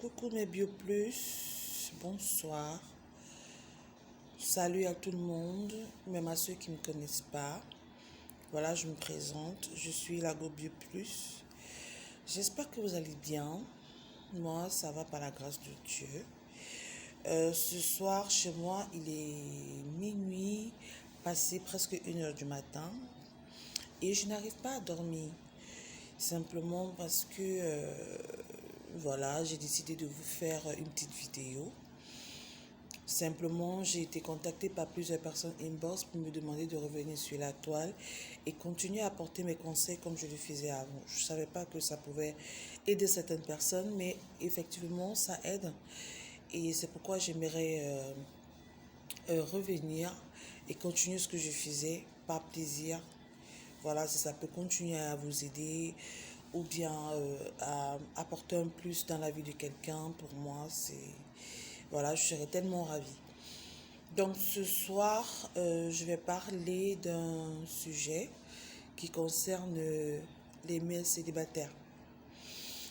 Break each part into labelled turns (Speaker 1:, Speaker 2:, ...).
Speaker 1: Coucou mes bio plus, bonsoir, salut à tout le monde, même à ceux qui ne me connaissent pas. Voilà, je me présente, je suis la Go Bio Plus. J'espère que vous allez bien. Moi, ça va par la grâce de Dieu. Ce soir, chez moi, il est minuit, passé presque 1 heure du matin, et je n'arrive pas à dormir. Simplement parce que, voilà, j'ai décidé de vous faire une petite vidéo. Simplement, j'ai été contactée par plusieurs personnes inbox pour me demander de revenir sur la toile et continuer à apporter mes conseils comme je le faisais avant. Je ne savais pas que ça pouvait aider certaines personnes, mais effectivement, ça aide. Et c'est pourquoi j'aimerais revenir et continuer ce que je faisais par plaisir. Voilà, si ça peut continuer à vous aider ou bien à apporter un plus dans la vie de quelqu'un, pour moi, c'est... Voilà, je serais tellement ravie. Donc ce soir, je vais parler d'un sujet qui concerne les mères célibataires.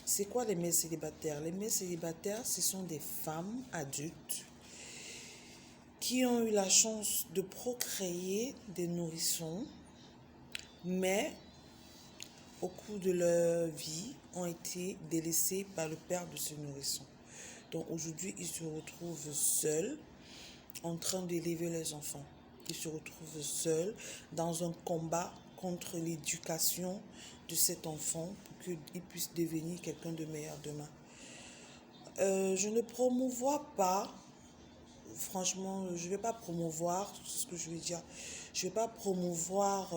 Speaker 1: C'est quoi les mères célibataires? Les mères célibataires, ce sont des femmes adultes qui ont eu la chance de procréer des nourrissons, mais au cours de leur vie, ont été délaissées par le père de ce nourrisson. Donc aujourd'hui, ils se retrouvent seuls en train d'élever les enfants. Ils se retrouvent seuls dans un combat contre l'éducation de cet enfant pour qu'il puisse devenir quelqu'un de meilleur demain. Je ne promouvois pas, franchement, je ne vais pas promouvoir, c'est ce que je veux dire, je ne vais pas promouvoir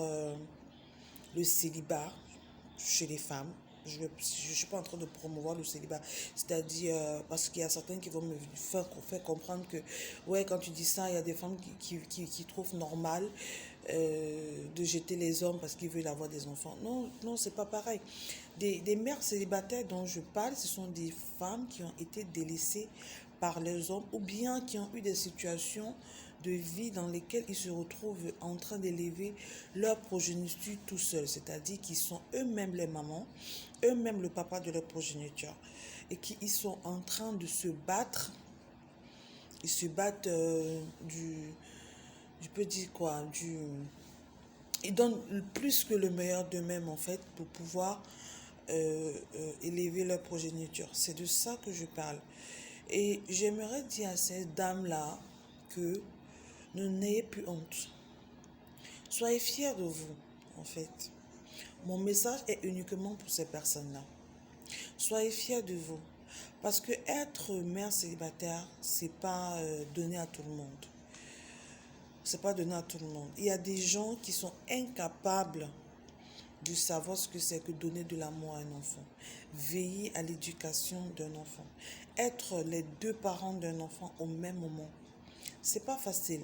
Speaker 1: le célibat chez les femmes. Je ne suis pas en train de promouvoir le célibat. C'est-à-dire, parce qu'il y a certains qui vont me faire comprendre que, ouais, quand tu dis ça, il y a des femmes qui trouvent normal de jeter les hommes parce qu'ils veulent avoir des enfants. Non, non, c'est pas pareil. Des mères célibataires dont je parle, ce sont des femmes qui ont été délaissées par les hommes ou bien qui ont eu des situations de vie dans lesquelles ils se retrouvent en train d'élever leur progéniture tout seuls, c'est-à-dire qu'ils sont eux-mêmes les mamans, eux-mêmes le papa de leur progéniture et qu'ils sont en train de se battre. Ils se battent je peux dire quoi, ils donnent plus que le meilleur d'eux-mêmes en fait pour pouvoir élever leur progéniture. C'est de ça que je parle. Et j'aimerais dire à ces dames-là que ne n'ayez plus honte. Soyez fiers de vous, en fait. Mon message est uniquement pour ces personnes-là. Soyez fiers de vous. Parce que être mère célibataire, c'est pas donné à tout le monde. C'est pas donné à tout le monde. Il y a des gens qui sont incapables de savoir ce que c'est que donner de l'amour à un enfant. Veiller à l'éducation d'un enfant. Être les deux parents d'un enfant au même moment. C'est pas facile.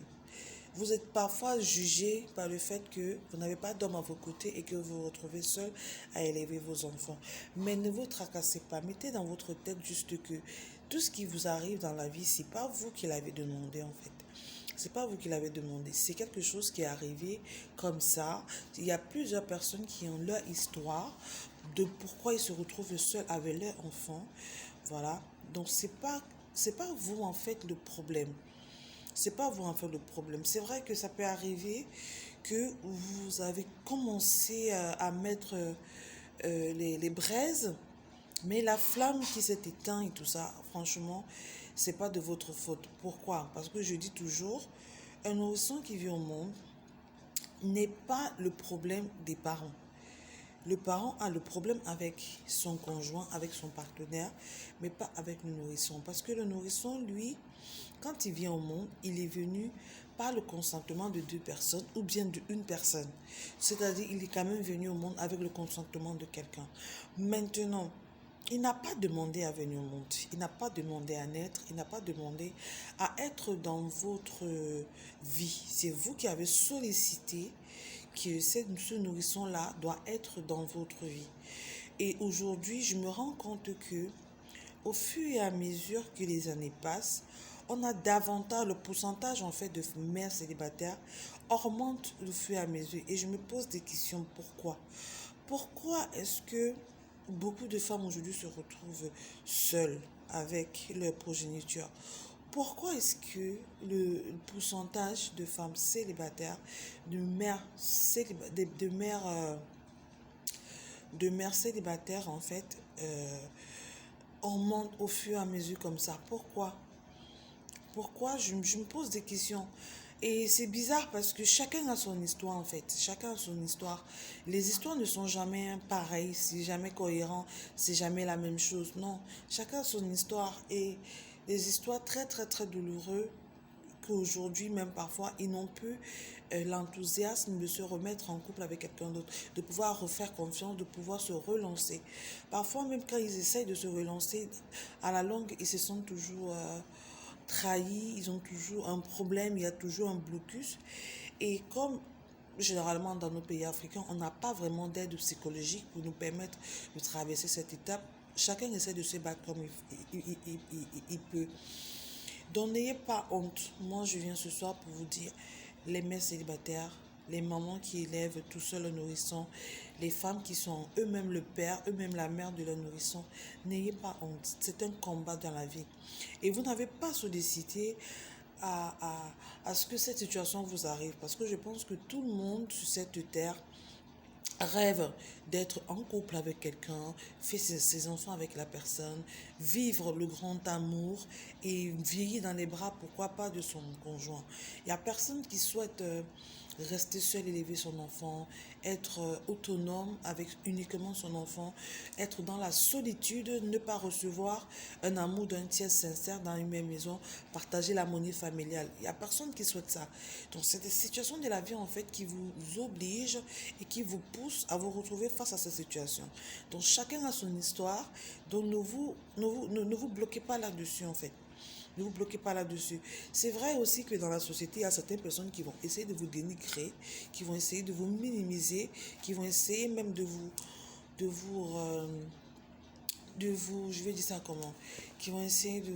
Speaker 1: Vous êtes parfois jugé par le fait que vous n'avez pas d'homme à vos côtés et que vous vous retrouvez seul à élever vos enfants. Mais ne vous tracassez pas. Mettez dans votre tête juste que tout ce qui vous arrive dans la vie, c'est pas vous qui l'avez demandé en fait. C'est pas vous qui l'avez demandé. C'est quelque chose qui est arrivé comme ça. Il y a plusieurs personnes qui ont leur histoire de pourquoi ils se retrouvent seuls avec leurs enfants. Voilà. Donc c'est pas vous en fait le problème. C'est pas vous en fait le problème. C'est vrai que ça peut arriver que vous avez commencé à mettre les braises, mais la flamme qui s'est éteinte et tout ça, franchement, c'est pas de votre faute. Pourquoi? Parce que je dis toujours, un nourrisson qui vit au monde n'est pas le problème des parents. Le parent a le problème avec son conjoint, avec son partenaire, mais pas avec le nourrisson. Parce que le nourrisson, lui, quand il vient au monde, il est venu par le consentement de deux personnes ou bien d'une personne. C'est-à-dire, il est quand même venu au monde avec le consentement de quelqu'un. Maintenant, il n'a pas demandé à venir au monde. Il n'a pas demandé à naître. Il n'a pas demandé à être dans votre vie. C'est vous qui avez sollicité que ce nourrisson-là doit être dans votre vie. Et aujourd'hui, je me rends compte que au fur et à mesure que les années passent, on a davantage, le pourcentage en fait de mères célibataires augmente au fur et à mesure. Et je me pose des questions, pourquoi? Pourquoi est-ce que beaucoup de femmes aujourd'hui se retrouvent seules avec leur progéniture. Pourquoi est-ce que le pourcentage de femmes célibataires, de mères, de mères célibataires, en fait, augmente au fur et à mesure comme ça? Pourquoi? Pourquoi je me pose des questions. Et c'est bizarre parce que chacun a son histoire en fait. Chacun a son histoire. Les histoires ne sont jamais pareilles, c'est jamais cohérent, c'est jamais la même chose. Non, chacun a son histoire et des histoires très très très douloureuses qu'aujourd'hui même parfois ils n'ont plus l'enthousiasme de se remettre en couple avec quelqu'un d'autre, de pouvoir refaire confiance, de pouvoir se relancer. Parfois même quand ils essayent de se relancer, à la longue ils se sentent toujours trahis, ils ont toujours un problème, il y a toujours un blocus. Et comme généralement dans nos pays africains, on n'a pas vraiment d'aide psychologique pour nous permettre de traverser cette étape, chacun essaie de se battre comme il peut. Donc n'ayez pas honte. Moi, je viens ce soir pour vous dire, les mères célibataires, les mamans qui élèvent tout seul le nourrisson, les femmes qui sont eux-mêmes le père, eux-mêmes la mère de leur nourrisson, n'ayez pas honte. C'est un combat dans la vie. Et vous n'avez pas sollicité à ce que cette situation vous arrive. Parce que je pense que tout le monde sur cette terre rêve d'être en couple avec quelqu'un, faire ses enfants avec la personne, vivre le grand amour et vieillir dans les bras, pourquoi pas, de son conjoint. Il n'y a personne qui souhaite rester seul, élever son enfant, être autonome avec uniquement son enfant, être dans la solitude, ne pas recevoir un amour d'un tiers sincère dans une même maison, partager l'harmonie familiale. Il n'y a personne qui souhaite ça. Donc c'est des situations de la vie en fait qui vous obligent et qui vous poussent à vous retrouver face à ces situations. Donc chacun a son histoire, donc ne vous bloquez pas là-dessus en fait. Ne vous bloquez pas là-dessus. C'est vrai aussi que dans la société, il y a certaines personnes qui vont essayer de vous dénigrer, qui vont essayer de vous minimiser, qui vont essayer même de vous, je vais dire ça comment, qui vont essayer de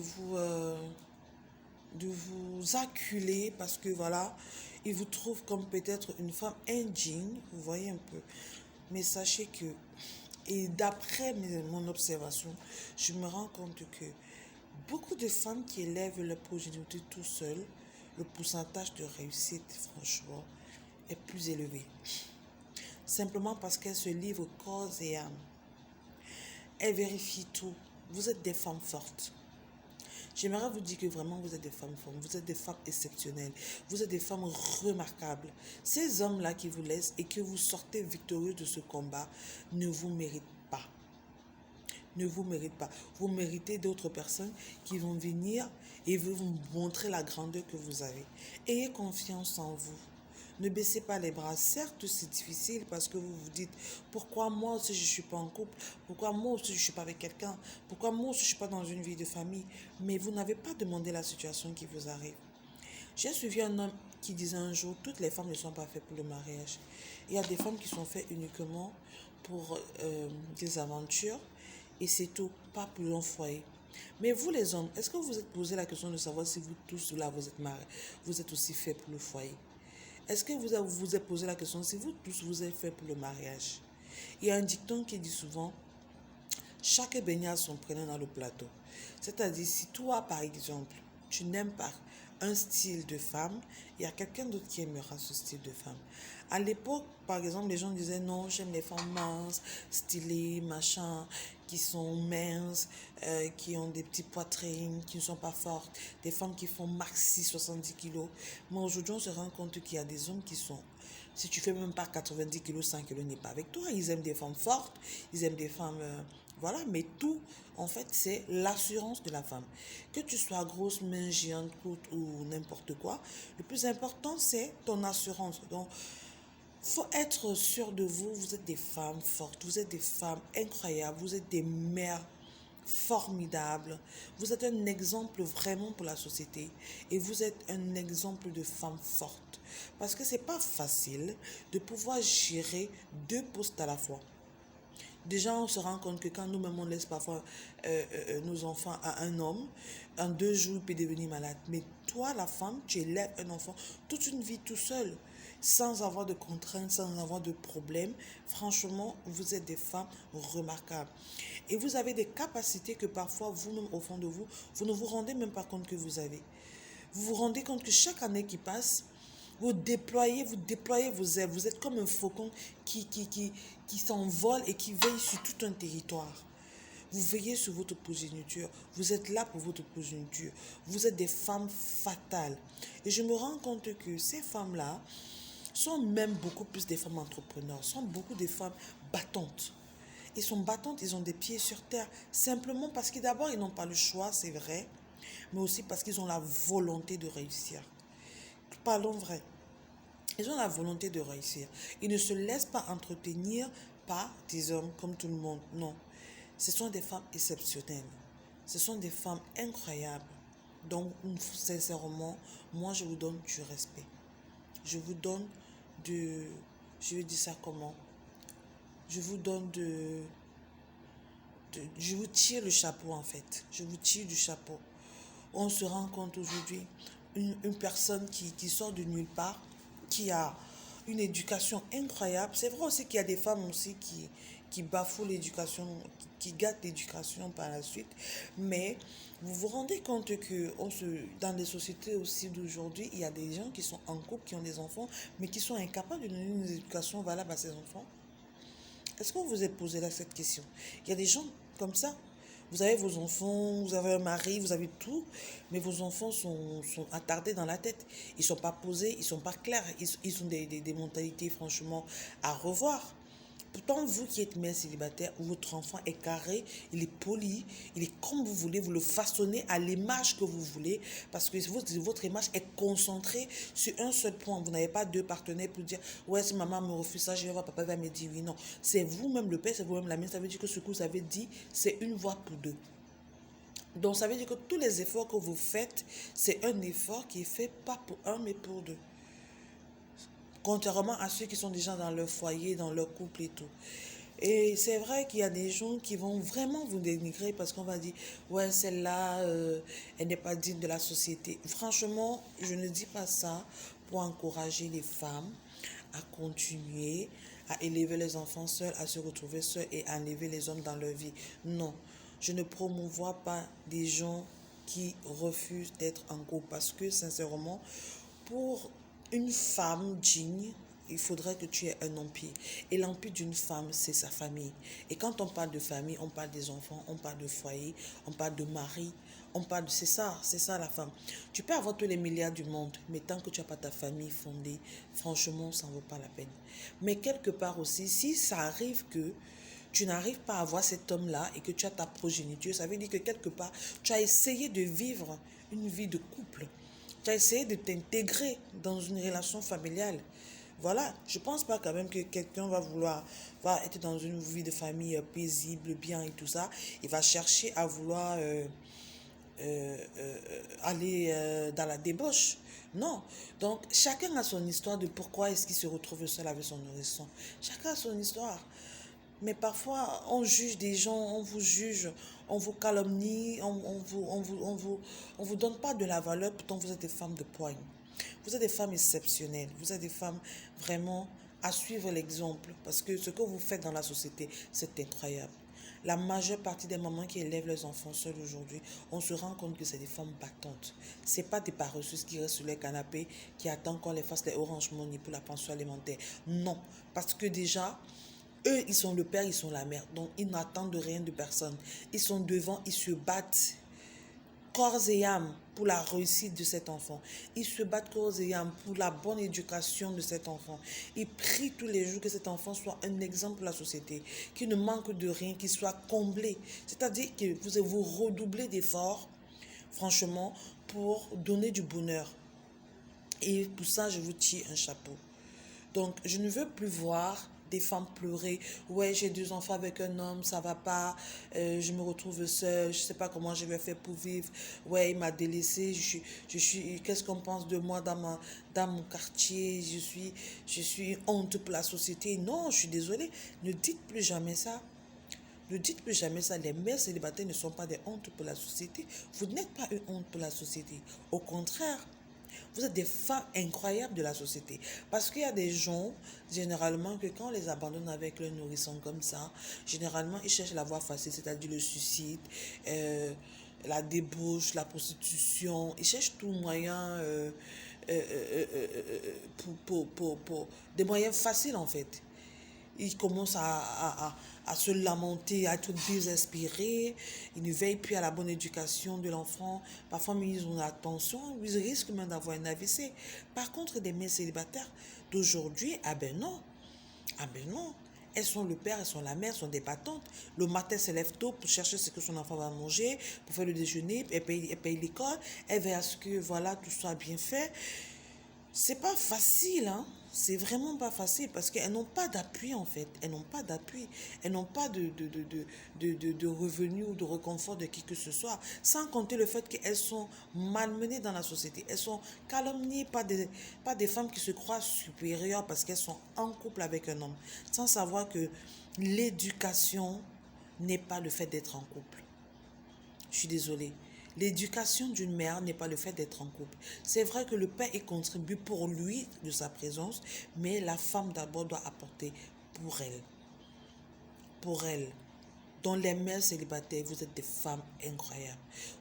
Speaker 1: vous acculer parce que voilà, ils vous trouvent comme peut-être une femme indigne, vous voyez un peu. Mais sachez que, et d'après mon observation, je me rends compte que beaucoup de femmes qui élèvent leur progéniture tout seules, le pourcentage de réussite, franchement, est plus élevé. Simplement parce qu'elles se livrent corps et âme. Elles vérifient tout. Vous êtes des femmes fortes. J'aimerais vous dire que vraiment vous êtes des femmes fortes, vous êtes des femmes exceptionnelles, vous êtes des femmes remarquables. Ces hommes-là qui vous laissent et que vous sortez victorieux de ce combat ne vous méritent pas. Ne vous méritent pas. Vous méritez d'autres personnes qui vont venir et vous montrer la grandeur que vous avez. Ayez confiance en vous. Ne baissez pas les bras. Certes, c'est difficile parce que vous vous dites pourquoi moi aussi je ne suis pas en couple, pourquoi moi aussi je ne suis pas avec quelqu'un, pourquoi moi aussi je ne suis pas dans une vie de famille. Mais vous n'avez pas demandé la situation qui vous arrive. J'ai suivi un homme qui disait un jour, toutes les femmes ne sont pas faites pour le mariage. Il y a des femmes qui sont faites uniquement pour des aventures et c'est tout, pas pour un foyer. Mais vous les hommes, est-ce que vous vous êtes posé la question de savoir si vous tous là vous êtes mariés, vous êtes aussi faits pour le foyer? Est-ce que vous êtes posé la question si vous tous vous êtes faits pour le mariage? Il y a un dicton qui dit souvent, chaque beignet a son prénom dans le plateau. C'est-à-dire, si toi, par exemple, tu n'aimes pas un style de femme, il y a quelqu'un d'autre qui aimera ce style de femme. À l'époque, par exemple, les gens disaient non, j'aime les femmes minces, stylées, machin, qui sont minces, qui ont des petites poitrines, qui ne sont pas fortes, des femmes qui font maxi 70 kilos. Mais aujourd'hui, on se rend compte qu'il y a des hommes qui sont, si tu fais même pas 90 kilos, 100 kilos n'est pas avec toi. Ils aiment des femmes fortes, ils aiment des femmes voilà, mais tout, en fait, c'est l'assurance de la femme. Que tu sois grosse, mince, géante, courte ou n'importe quoi, le plus important, c'est ton assurance. Donc, faut être sûr de vous. Vous êtes des femmes fortes, vous êtes des femmes incroyables, vous êtes des mères formidables. Vous êtes un exemple vraiment pour la société et vous êtes un exemple de femme forte. Parce que c'est pas facile de pouvoir gérer deux postes à la fois. Déjà, on se rend compte que quand nous-mêmes, on laisse parfois nos enfants à un homme, en 2 jours, il peut devenir malade. Mais toi, la femme, tu élèves un enfant toute une vie tout seul. sans avoir de contraintes, sans avoir de problèmes. Franchement, vous êtes des femmes remarquables. Et vous avez des capacités que parfois, vous-même, au fond de vous, vous ne vous rendez même pas compte que vous avez. Vous vous rendez compte que chaque année qui passe, vous déployez vos ailes. Vous êtes comme un faucon qui s'envole et qui veille sur tout un territoire. Vous veillez sur votre progéniture. Vous êtes là pour votre progéniture. Vous êtes des femmes fatales. Et je me rends compte que ces femmes-là sont même beaucoup plus des femmes entrepreneurs, sont beaucoup des femmes battantes. Ils sont battantes, ils ont des pieds sur terre, simplement parce que d'abord, ils n'ont pas le choix, c'est vrai, mais aussi parce qu'ils ont la volonté de réussir. Parlons vrai. Ils ont la volonté de réussir. Ils ne se laissent pas entretenir par des hommes comme tout le monde. Non. Ce sont des femmes exceptionnelles. Ce sont des femmes incroyables. Donc, sincèrement, moi, je vous donne du respect. Je vous donne de... Je vais dire ça comment? Je vous donne je vous tire le chapeau, en fait. Je vous tire du chapeau. On se rend compte aujourd'hui, une personne qui sort de nulle part, qui a une éducation incroyable. C'est vrai aussi qu'il y a des femmes aussi qui bafouent l'éducation, qui gâtent l'éducation par la suite. Mais vous vous rendez compte que dans les sociétés aussi d'aujourd'hui, il y a des gens qui sont en couple, qui ont des enfants, mais qui sont incapables de donner une éducation valable à ces enfants. Est-ce que vous vous êtes posé là cette question? Il y a des gens comme ça. Vous avez vos enfants, vous avez un mari, vous avez tout, mais vos enfants sont attardés dans la tête. Ils ne sont pas posés, ils ne sont pas clairs. Ils ont des mentalités, franchement, à revoir. Pourtant, vous qui êtes mère célibataire, votre enfant est carré, il est poli, il est comme vous voulez, vous le façonnez à l'image que vous voulez, parce que votre image est concentrée sur un seul point. Vous n'avez pas deux partenaires pour dire, ouais, si maman me refuse ça, je vais voir, papa va me dire oui. Non, c'est vous-même le père, c'est vous-même la mère. Ça veut dire que ce que vous avez dit, c'est une voix pour deux. Donc, ça veut dire que tous les efforts que vous faites, c'est un effort qui est fait pas pour un, mais pour deux. Contrairement à ceux qui sont déjà dans leur foyer, dans leur couple et tout. Et c'est vrai qu'il y a des gens qui vont vraiment vous dénigrer parce qu'on va dire, ouais, celle-là, elle n'est pas digne de la société. Franchement, je ne dis pas ça pour encourager les femmes à continuer, à élever les enfants seuls, à se retrouver seuls et à élever les hommes dans leur vie. Non, je ne promouvois pas des gens qui refusent d'être en couple parce que, sincèrement, pour une femme digne, il faudrait que tu aies un empire. Et l'empire d'une femme, c'est sa famille. Et quand on parle de famille, on parle des enfants, on parle de foyer, on parle de mari, on parle de... C'est ça la femme. Tu peux avoir tous les milliards du monde, mais tant que tu n'as pas ta famille fondée, franchement, ça ne vaut pas la peine. Mais quelque part aussi, si ça arrive que tu n'arrives pas à avoir cet homme-là et que tu as ta progéniture, ça veut dire que quelque part, tu as essayé de vivre une vie de couple. Tu as essayé de t'intégrer dans une relation familiale. Voilà, je ne pense pas quand même que quelqu'un va être dans une vie de famille paisible, bien et tout ça. Il va chercher à vouloir aller dans la débauche. Non. Donc, chacun a son histoire de pourquoi est-ce qu'il se retrouve seul avec son nourrisson. Chacun a son histoire. Mais parfois, on juge des gens, on vous juge, on vous calomnie, on vous donne pas de la valeur, pourtant vous êtes des femmes de poigne. Vous êtes des femmes exceptionnelles, vous êtes des femmes vraiment à suivre l'exemple, parce que ce que vous faites dans la société, c'est incroyable. La majeure partie des mamans qui élèvent leurs enfants seuls aujourd'hui, on se rend compte que c'est des femmes battantes. C'est pas des paresseuses qui restent sur les canapés, qui attendent qu'on les fasse les Orange Money pour la pension alimentaire. Non, parce que déjà, eux, ils sont le père, ils sont la mère. Donc, ils n'attendent rien de personne. Ils sont devant, ils se battent corps et âme pour la réussite de cet enfant. Ils se battent corps et âme pour la bonne éducation de cet enfant. Ils prient tous les jours que cet enfant soit un exemple pour la société, qu'il ne manque de rien, qu'il soit comblé. C'est-à-dire que vous redoublez d'efforts, franchement, pour donner du bonheur. Et pour ça, je vous tire un chapeau. Donc, je ne veux plus voir des femmes pleurer. Ouais, j'ai 2 enfants avec un homme, ça va pas. Je me retrouve seule, je sais pas comment je vais faire pour vivre. Ouais, il m'a délaissée. Qu'est-ce qu'on pense de moi dans mon quartier? Je suis honte pour la société. Non, je suis désolée. Ne dites plus jamais ça. Ne dites plus jamais ça. Les mères célibataires ne sont pas des hontes pour la société. Vous n'êtes pas une honte pour la société. Au contraire, Vous êtes des femmes incroyables de la société. Parce qu'il y a des gens, généralement, que quand on les abandonne avec leur nourrisson comme ça, généralement, ils cherchent la voie facile, c'est-à-dire le suicide, euh, la débauche, la prostitution. Ils cherchent tout moyen pour des moyens faciles, en fait. Ils commencent à se lamenter, à être désespérés. Ils ne veillent plus à la bonne éducation de l'enfant. Parfois, même, ils ont l'attention, ils risquent même d'avoir un AVC. Par contre, des mères célibataires d'aujourd'hui, ah ben non. Ah ben non. Elles sont le père, elles sont la mère, elles sont des battantes. Le matin, elles se lèvent tôt pour chercher ce que son enfant va manger, pour faire le déjeuner, elle paye l'école, elle veille à ce que voilà, tout soit bien fait. C'est pas facile, hein. C'est vraiment pas facile parce qu'elles n'ont pas d'appui en fait. Elles n'ont pas d'appui. Elles n'ont pas de revenus ou de réconfort de qui que ce soit. Sans compter le fait qu'elles sont malmenées dans la société. Elles sont calomniées par des femmes qui se croient supérieures parce qu'elles sont en couple avec un homme. Sans savoir que l'éducation n'est pas le fait d'être en couple. Je suis désolée. L'éducation d'une mère n'est pas le fait d'être en couple. C'est vrai que le père y contribue pour lui de sa présence, mais la femme d'abord doit apporter pour elle. Pour elle. Dans les mères célibataires, vous êtes des femmes incroyables.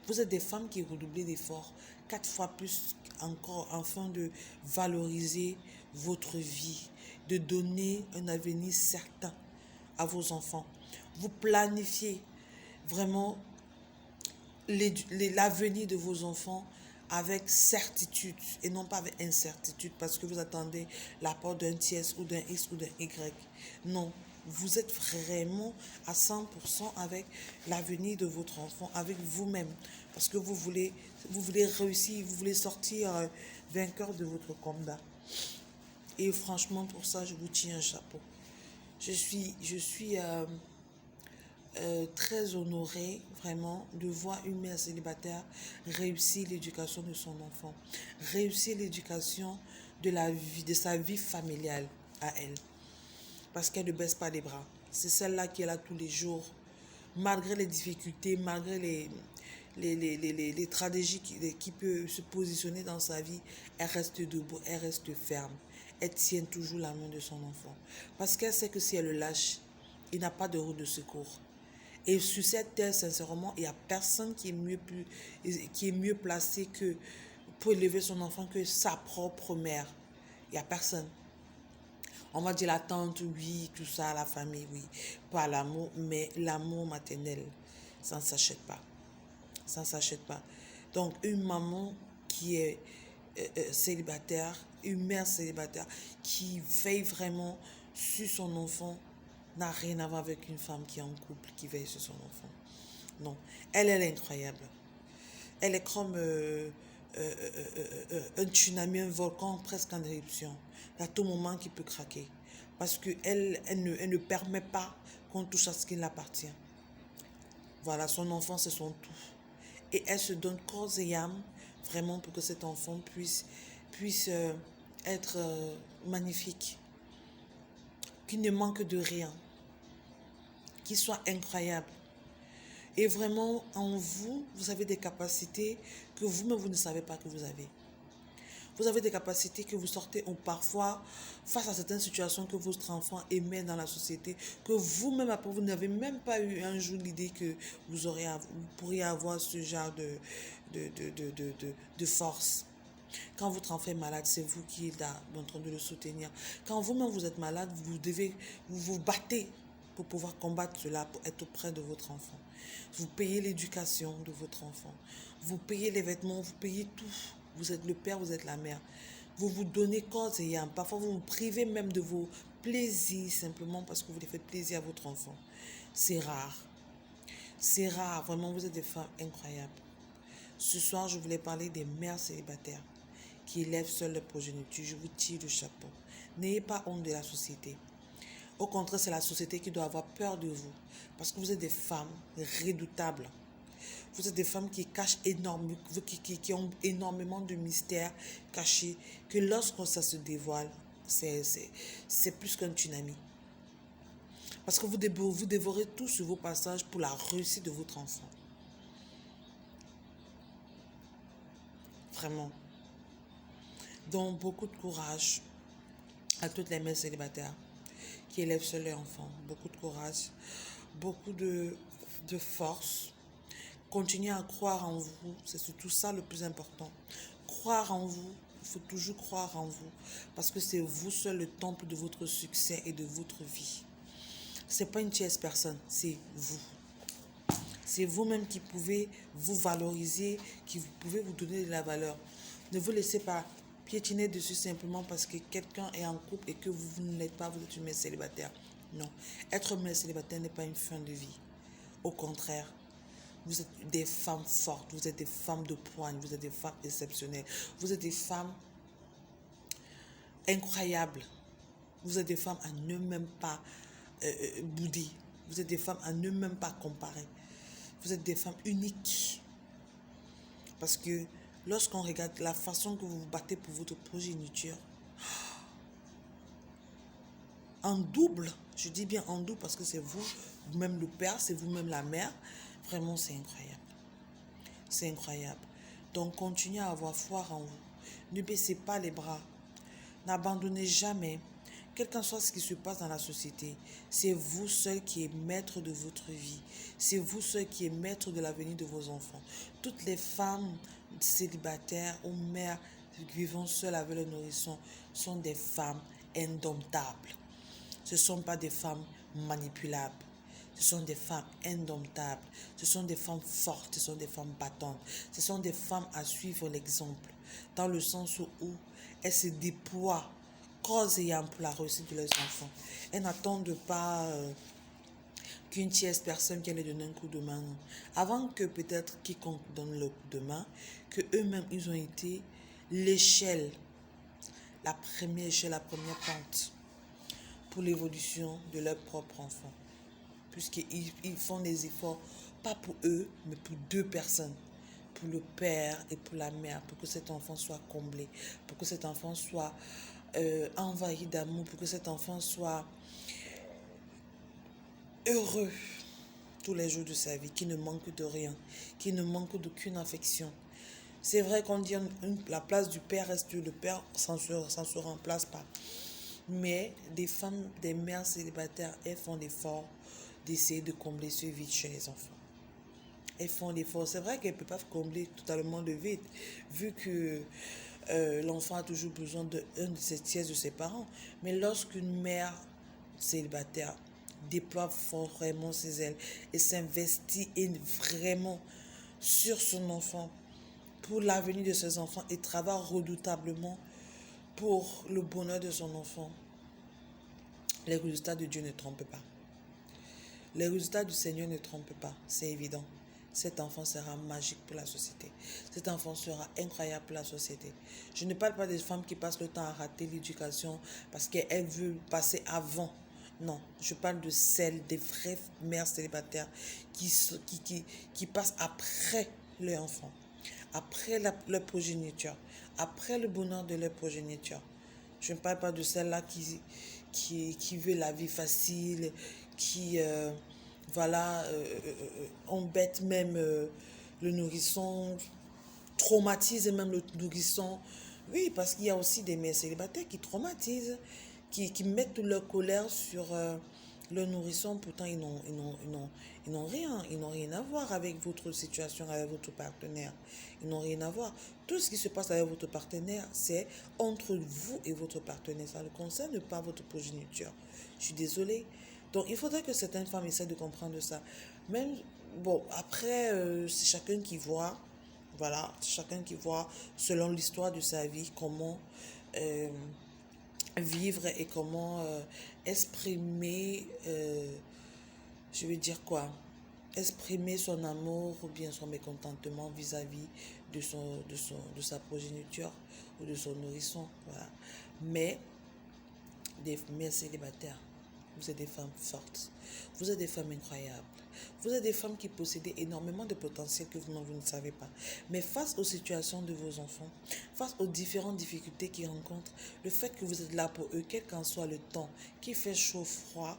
Speaker 1: Vous êtes des femmes qui redoublent d'efforts 4 fois plus encore afin de valoriser votre vie, de donner un avenir certain à vos enfants. Vous planifiez vraiment l'avenir de vos enfants avec certitude et non pas avec incertitude parce que vous attendez l'apport d'un tiers ou d'un X ou d'un Y. Non, vous êtes vraiment à 100% avec l'avenir de votre enfant, avec vous-même. Parce que vous voulez réussir, vous voulez sortir vainqueur de votre combat. Et franchement, pour ça, je vous tiens un chapeau. Je suis très honorée vraiment de voir une mère célibataire réussir l'éducation de son enfant, réussir l'éducation de sa vie familiale à elle, parce qu'elle ne baisse pas les bras. C'est celle-là qui est là tous les jours, malgré les difficultés, malgré les tragédies qui peuvent se positionner dans sa vie, elle reste debout, elle reste ferme. Elle tient toujours la main de son enfant. Parce qu'elle sait que si elle le lâche, il n'a pas de route de secours. Et sur cette terre, sincèrement, il n'y a personne qui est mieux placé pour élever son enfant que sa propre mère. Il n'y a personne. On va dire la tante, oui, tout ça, la famille, oui. Pas l'amour, mais l'amour maternel, ça ne s'achète pas. Ça ne s'achète pas. Donc, une maman qui est célibataire, une mère célibataire, qui veille vraiment sur son enfant, n'a rien à voir avec une femme qui est en couple, qui veille sur son enfant. Non, elle est incroyable. Elle est comme un tsunami, un volcan presque en éruption. À tout moment qui peut craquer. Parce qu'elle ne permet pas qu'on touche à ce qui l'appartient. Voilà, son enfant, c'est son tout. Et elle se donne corps et âme vraiment pour que cet enfant puisse être magnifique. Qu'il ne manque de rien. Qu'il soit incroyable. Et vraiment, en vous, vous avez des capacités que vous-même, vous ne savez pas que vous avez. Vous avez des capacités que vous sortez ou parfois face à certaines situations que votre enfant émet dans la société, que vous-même, après, vous n'avez même pas eu un jour l'idée que vous pourriez avoir ce genre de force. Quand votre enfant est malade, c'est vous qui êtes là, en train de le soutenir. Quand vous-même vous êtes malade, vous battez pour pouvoir combattre cela, pour être auprès de votre enfant. Vous payez l'éducation de votre enfant. Vous payez les vêtements, vous payez tout. Vous êtes le père, vous êtes la mère. Vous vous donnez corps et âme. Parfois, vous vous privez même de vos plaisirs simplement parce que vous voulez faire plaisir à votre enfant. C'est rare. C'est rare. Vraiment, vous êtes des femmes incroyables. Ce soir, je voulais parler des mères célibataires qui élèvent seules leur progéniture. Je vous tire le chapeau. N'ayez pas honte de la société. Au contraire, c'est la société qui doit avoir peur de vous. Parce que vous êtes des femmes redoutables. Vous êtes des femmes qui cachent qui ont énormément de mystères cachés, que lorsque ça se dévoile, c'est plus qu'un tsunami. Parce que vous dévorez tout sur vos passages pour la réussite de votre enfant. Vraiment. Donc, beaucoup de courage à toutes les mères célibataires qui élèvent seuls leurs enfants. Beaucoup de courage, beaucoup de force. Continuez à croire en vous, c'est surtout ça le plus important. Croire en vous, il faut toujours croire en vous, parce que c'est vous seul le temple de votre succès et de votre vie. C'est pas une tierce personne, c'est vous. C'est vous-même qui pouvez vous valoriser, qui pouvez vous donner de la valeur. Ne vous laissez pas piétiner dessus simplement parce que quelqu'un est en couple et que vous ne l'êtes pas, vous êtes une mère célibataire. Non, être mère célibataire n'est pas une fin de vie. Au contraire, vous êtes des femmes fortes, vous êtes des femmes de poigne, vous êtes des femmes exceptionnelles, vous êtes des femmes incroyables. Vous êtes des femmes à ne même pas bouder. Vous êtes des femmes à ne même pas comparer. Vous êtes des femmes uniques. Parce que lorsqu'on regarde la façon que vous vous battez pour votre progéniture, en double, je dis bien en double parce que c'est vous-même le père, c'est vous-même la mère, vraiment c'est incroyable. C'est incroyable. Donc continuez à avoir foi en vous. Ne baissez pas les bras. N'abandonnez jamais. Quel qu'en soit ce qui se passe dans la société, c'est vous seul qui êtes maître de votre vie. C'est vous seul qui êtes maître de l'avenir de vos enfants. Toutes les femmes célibataires ou mères vivant seules avec le nourrisson sont des femmes indomptables. Ce ne sont pas des femmes manipulables. Ce sont des femmes indomptables. Ce sont des femmes fortes. Ce sont des femmes battantes. Ce sont des femmes à suivre l'exemple. Dans le sens où elles se déploient corps et âme pour la réussite de leurs enfants. Elles n'attendent pas qu'une tierce personne vienne leur donner un coup de main. Non. Avant que peut-être quiconque donne le coup de main, que eux-mêmes, ils ont été l'échelle, la première échelle, la première pente pour l'évolution de leur propre enfant. Puisqu'ils font des efforts, pas pour eux, mais pour deux personnes. Pour le père et pour la mère, pour que cet enfant soit comblé, pour que cet enfant soit envahi d'amour, pour que cet enfant soit heureux tous les jours de sa vie, qui ne manque de rien, qui ne manque d'aucune affection. C'est vrai qu'on dit la place du père reste le père, ça ne se remplace pas. Mais des femmes, des mères célibataires, elles font l'effort d'essayer de combler ce vide chez les enfants. Elles font l'effort. C'est vrai qu'elles ne peuvent pas combler totalement le vide, vu que l'enfant a toujours besoin d'un de ses tiers de ses parents. Mais lorsqu'une mère célibataire déploie vraiment ses ailes et s'investit vraiment sur son enfant, pour l'avenir de ses enfants et travaille redoutablement pour le bonheur de son enfant, les résultats de Dieu ne trompent pas. Les résultats du Seigneur ne trompent pas, c'est évident. Cet enfant sera magique pour la société. Cet enfant sera incroyable pour la société. Je ne parle pas des femmes qui passent le temps à rater l'éducation parce qu'elles veulent passer avant. Non, je parle de celles, des vraies mères célibataires qui passent après leur enfant, après leur progéniture, après le bonheur de leur progéniture. Je ne parle pas de celles-là qui veulent la vie facile, qui embête même le nourrisson, traumatise même le nourrisson. Oui, parce qu'il y a aussi des mères célibataires qui traumatisent, qui mettent toute leur colère sur le nourrisson. Pourtant, ils n'ont rien à voir avec votre situation, avec votre partenaire. Ils n'ont rien à voir. Tout ce qui se passe avec votre partenaire, c'est entre vous et votre partenaire. Ça ne concerne pas votre progéniture. Je suis désolée. Donc, il faudrait que certaines femmes essaient de comprendre ça. Même, bon, après, c'est chacun qui voit, voilà, chacun qui voit, selon l'histoire de sa vie, comment vivre et comment exprimer, je vais dire quoi, exprimer son amour ou bien son mécontentement vis-à-vis de sa progéniture ou de son nourrisson, voilà. Mais, des mères célibataires, vous êtes des femmes fortes. Vous êtes des femmes incroyables. Vous êtes des femmes qui possédez énormément de potentiel que vous ne savez pas. Mais face aux situations de vos enfants, face aux différentes difficultés qu'ils rencontrent, le fait que vous êtes là pour eux, quel qu'en soit le temps, qu'il fait chaud, froid,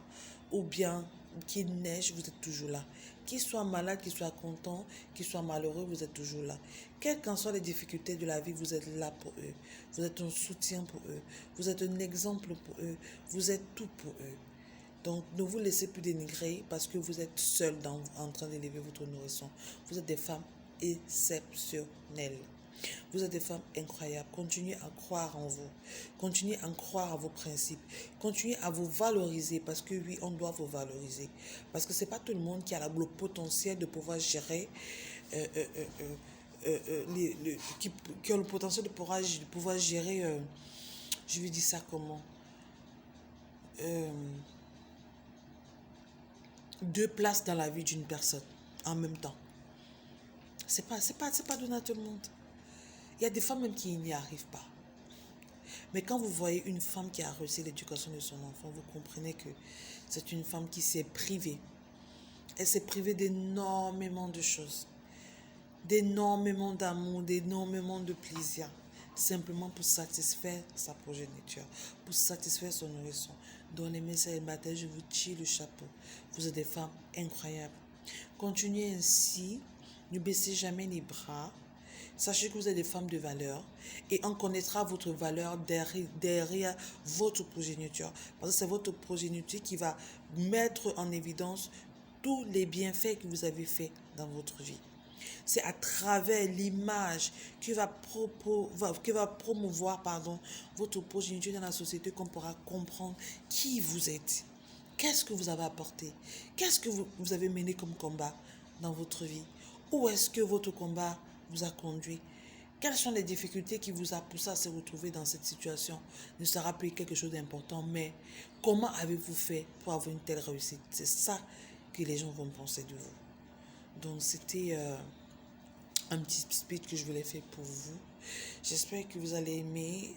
Speaker 1: ou bien qu'il neige, vous êtes toujours là. Qu'ils soient malades, qu'ils soient contents, qu'ils soient malheureux, vous êtes toujours là. Quelles qu'en soient les difficultés de la vie, vous êtes là pour eux. Vous êtes un soutien pour eux. Vous êtes un exemple pour eux. Vous êtes tout pour eux. Donc, ne vous laissez plus dénigrer parce que vous êtes seul en train d'élever votre nourrisson. Vous êtes des femmes exceptionnelles. Vous êtes des femmes incroyables. Continuez à croire en vous. Continuez à croire à vos principes. Continuez à vous valoriser parce que oui, on doit vous valoriser. Parce que ce n'est pas tout le monde qui a le potentiel de pouvoir gérer, qui a le potentiel de pouvoir gérer, je vais dire ça comment, deux places dans la vie d'une personne en même temps. C'est pas donné à tout le monde. Il y a des femmes même qui n'y arrivent pas. Mais quand vous voyez une femme qui a réussi l'éducation de son enfant, vous comprenez que c'est une femme qui s'est privée. Elle s'est privée d'énormément de choses, d'énormément d'amour, d'énormément de plaisir, simplement pour satisfaire sa progéniture, pour satisfaire son nourrisson. Dans les messages célibataires, je vous tire le chapeau. Vous êtes des femmes incroyables. Continuez ainsi, ne baissez jamais les bras. Sachez que vous êtes des femmes de valeur et on connaîtra votre valeur derrière votre progéniture. Parce que c'est votre progéniture qui va mettre en évidence tous les bienfaits que vous avez faits dans votre vie. C'est à travers l'image qui va promouvoir votre progéniture dans la société qu'on pourra comprendre qui vous êtes. Qu'est-ce que vous avez apporté? Qu'est-ce que vous avez mené comme combat dans votre vie? Où est-ce que votre combat vous a conduit? Quelles sont les difficultés qui vous a poussé à se retrouver dans cette situation? Ne sera plus quelque chose d'important, mais comment avez-vous fait pour avoir une telle réussite? C'est ça que les gens vont penser de vous. Donc c'était un petit speech que je voulais faire pour vous. J'espère que vous allez aimer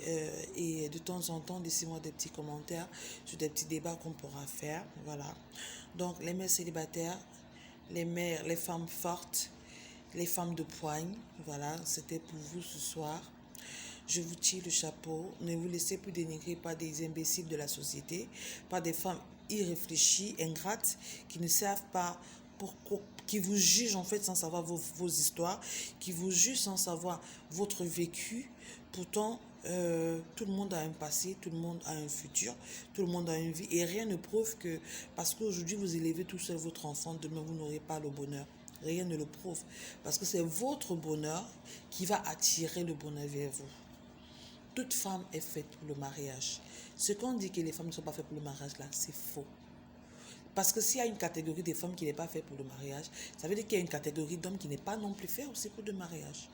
Speaker 1: et de temps en temps, laissez-moi des petits commentaires sur des petits débats qu'on pourra faire. Voilà. Donc les mères célibataires, les femmes fortes, les femmes de poigne, voilà, c'était pour vous ce soir. Je vous tire le chapeau. Ne vous laissez plus dénigrer par des imbéciles de la société, par des femmes irréfléchies, ingrates, qui ne savent pas pourquoi, qui vous jugent en fait sans savoir vos histoires, qui vous jugent sans savoir votre vécu. Pourtant, tout le monde a un passé, tout le monde a un futur, tout le monde a une vie et rien ne prouve que parce qu'aujourd'hui vous élevez tout seul votre enfant, demain vous n'aurez pas le bonheur. Rien ne le prouve. Parce que c'est votre bonheur qui va attirer le bonheur vers vous. Toute femme est faite pour le mariage. Ce qu'on dit que les femmes ne sont pas faites pour le mariage, là, c'est faux. Parce que s'il y a une catégorie de femmes qui n'est pas faite pour le mariage, ça veut dire qu'il y a une catégorie d'hommes qui n'est pas non plus faite aussi pour le mariage.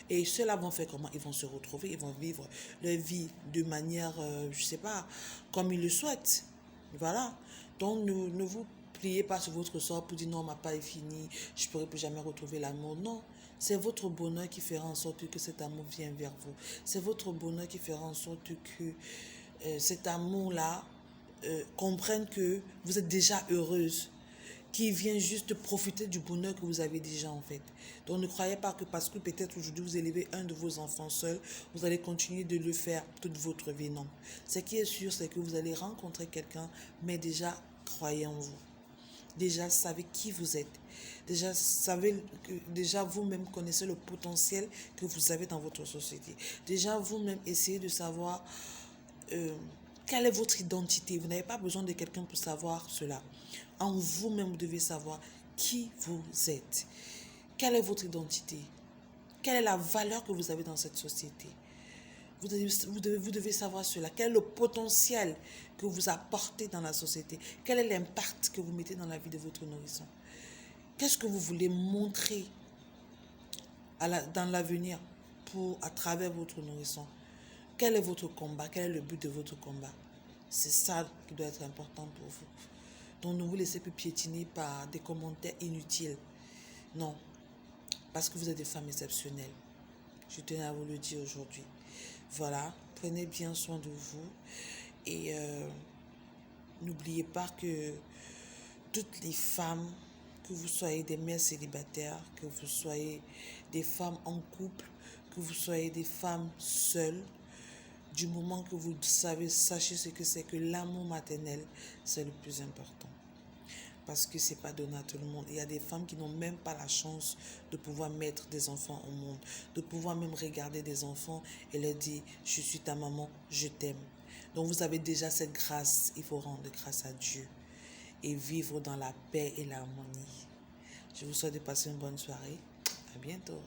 Speaker 1: Et ceux-là vont faire comment? Ils vont se retrouver, ils vont vivre leur vie de manière, je ne sais pas, comme ils le souhaitent. Voilà. Donc, ne vous pliez pas sur votre sort pour dire non, ma part est finie, je ne pourrai plus jamais retrouver l'amour. Non, c'est votre bonheur qui fera en sorte que cet amour vienne vers vous. C'est votre bonheur qui fera en sorte que cet amour-là comprenne que vous êtes déjà heureuse, qui vient juste profiter du bonheur que vous avez déjà en fait. Donc ne croyez pas que parce que peut-être aujourd'hui vous élevez un de vos enfants seul, vous allez continuer de le faire toute votre vie. Non. Ce qui est sûr, c'est que vous allez rencontrer quelqu'un, mais déjà croyez en vous. Déjà savez qui vous êtes. Déjà vous-même connaissez le potentiel que vous avez dans votre société. Déjà vous-même essayez de savoir quelle est votre identité. Vous n'avez pas besoin de quelqu'un pour savoir cela. En vous-même, vous devez savoir qui vous êtes. Quelle est votre identité? Quelle est la valeur que vous avez dans cette société? Vous devez savoir cela. Quel est le potentiel que vous apportez dans la société? Quel est l'impact que vous mettez dans la vie de votre nourrisson? Qu'est-ce que vous voulez montrer dans l'avenir à travers votre nourrisson? Quel est votre combat? Quel est le but de votre combat? C'est ça qui doit être important pour vous. Donc ne vous laissez plus piétiner par des commentaires inutiles. Non, parce que vous êtes des femmes exceptionnelles. Je tenais à vous le dire aujourd'hui. Voilà, prenez bien soin de vous et n'oubliez pas que toutes les femmes, que vous soyez des mères célibataires, que vous soyez des femmes en couple, que vous soyez des femmes seules, du moment que vous sachez ce que c'est que l'amour maternel, c'est le plus important. parce que c'est pas donné à tout le monde. Il y a des femmes qui n'ont même pas la chance de pouvoir mettre des enfants au monde, de pouvoir même regarder des enfants et leur dire, je suis ta maman, je t'aime. Donc vous avez déjà cette grâce, il faut rendre grâce à Dieu et vivre dans la paix et l'harmonie. Je vous souhaite de passer une bonne soirée. À bientôt.